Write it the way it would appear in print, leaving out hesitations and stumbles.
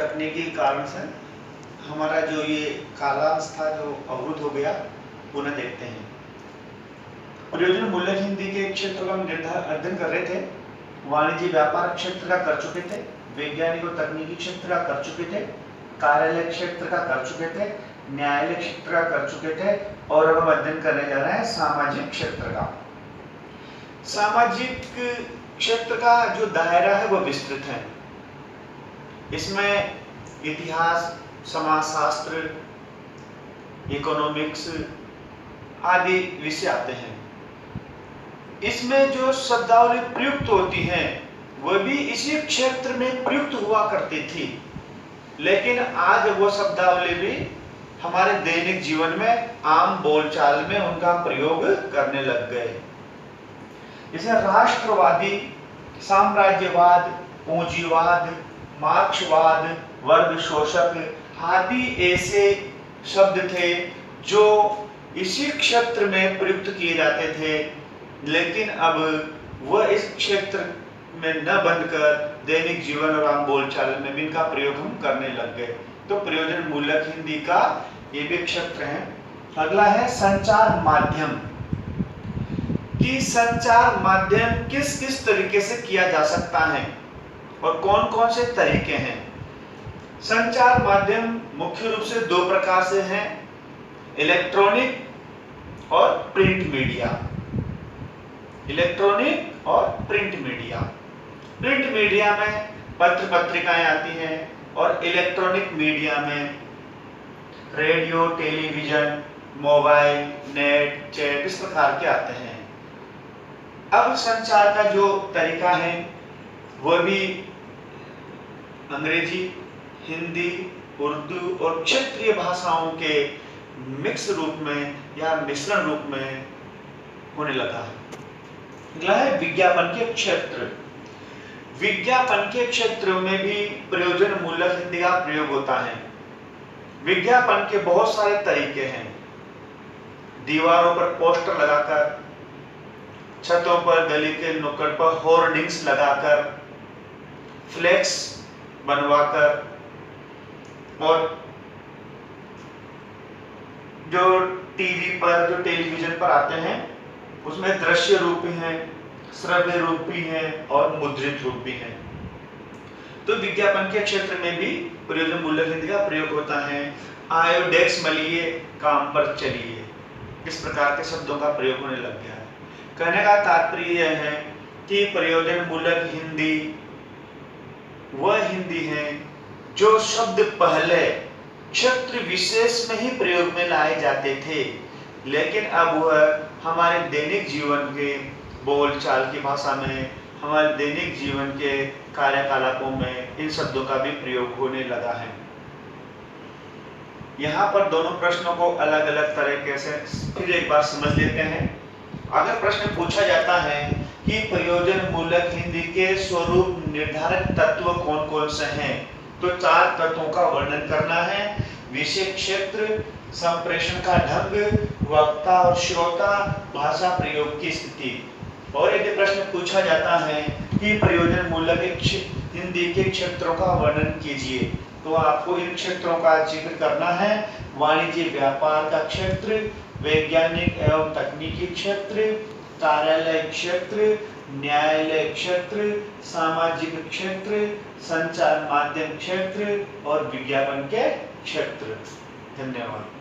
तकनीकी कारण से हमारा जो ये कालांश था जो अवरुद्ध हो गया, पुनः देखते हैं। प्रयोजन मूल्य हिंदी के क्षेत्र का हम अध्ययन कर रहे थे। वाणिज्य व्यापार क्षेत्र का कर चुके थे, वैज्ञानिक और तकनीकी क्षेत्र का कर चुके थे, कार्यालय क्षेत्र का कर चुके थे, न्यायालय क्षेत्र का कर चुके थे, और अब हम अध्ययन करने जा रहे हैं सामाजिक क्षेत्र का। सामाजिक क्षेत्र का जो दायरा है वह विस्तृत है। इसमें इतिहास, समाजशास्त्र, इकोनॉमिक्स आदि विषय आते हैं। इसमें जो शब्दावली प्रयुक्त होती हैं वह भी इसी क्षेत्र में प्रयुक्त हुआ करती थी, लेकिन आज वो शब्दावली भी हमारे दैनिक जीवन में आम बोलचाल में उनका प्रयोग करने लग गए। जैसे राष्ट्रवादी, साम्राज्यवाद, पूंजीवाद, मार्क्सवाद, वर्ग शोषक आदि ऐसे शब्द थे जो इसी क्षेत्र में प्रयुक्त किए जाते थे, लेकिन अब वह इस क्षेत्र में न बनकर दैनिक जीवन और आम बोलचाल में भी इनका प्रयोग हम करने लग गए। तो प्रयोजन मूलक हिंदी का ये भी क्षेत्र है। अगला है संचार माध्यम कि संचार माध्यम किस किस तरीके से किया जा सकता है और कौन कौन से तरीके हैं। संचार माध्यम मुख्य रूप से दो प्रकार से हैं, इलेक्ट्रॉनिक और प्रिंट मीडिया। इलेक्ट्रॉनिक और प्रिंट मीडिया। प्रिंट मीडिया में पत्र पत्रिकाएं आती हैं और इलेक्ट्रॉनिक मीडिया में radio, television, mobile, net, chat इस प्रकार के आते हैं। अब संचार का जो तरीका है वह भी अंग्रेजी, हिंदी, उर्दू और क्षेत्रीय भाषाओं के मिक्स रूप में या मिश्रण रूप में होने लगा है। अगला है विज्ञापन के क्षेत्र। विज्ञापन के क्षेत्र में भी प्रयोजन मूलक हिंदी का प्रयोग होता है। विज्ञापन के बहुत सारे तरीके हैं। दीवारों पर पोस्टर लगाकर, छतों पर, गली के नुक्कड़ पर होर्डिंग्स लगाकर, फ्लेक्स बनवाकर, और जो टीवी पर, जो टेलीविजन पर आते हैं उसमें दृश्य रूप भी हैं, श्रव्य रूप भी हैं और मुद्रित रूप भी हैं। तो विज्ञापन के क्षेत्र में भी प्रयोजन मूलक हिंदी का प्रयोग होता है। आयो डेस्क मलिए, काम पर चलिए, इस प्रकार के शब्दों का प्रयोग होने लग गया है। कहने का तात्पर्य यह है कि प्रयोजन मूलक हिंदी वह हिंदी है जो शब्द पहले क्षेत्र विशेष में ही प्रयोग में लाए जाते थे, लेकिन अब वह हमारे दैनिक जीवन के बोलचाल की भाषा में, हमारे दैनिक जीवन के कार्यकलापों में इन शब्दों का भी प्रयोग होने लगा है। यहाँ पर दोनों प्रश्नों को अलग अलग तरीके से फिर एक बार समझ लेते हैं। अगर प्रश्न पूछा जाता है कि प्रयोजन मूलक हिंदी के स्वरूप निर्धारक तत्व कौन कौन से हैं, तो 4 तत्वों का वर्णन करना है। विषय क्षेत्र, संप्रेषण का ढंग, वक्ता और श्रोता, भाषा प्रयोग की स्थिति। और यदि प्रश्न पूछा जाता है कि प्रयोजन मूलक हिंदी के क्षेत्रों का वर्णन कीजिए, तो आपको इन क्षेत्रों का जिक्र करना है। वाणिज्य व्यापार का क्षेत्र, वैज्ञानिक एवं तकनीकी क्षेत्र, कार्यालय क्षेत्र, न्यायालय क्षेत्र, सामाजिक क्षेत्र, संचार माध्यम क्षेत्र और विज्ञापन के क्षेत्र। धन्यवाद।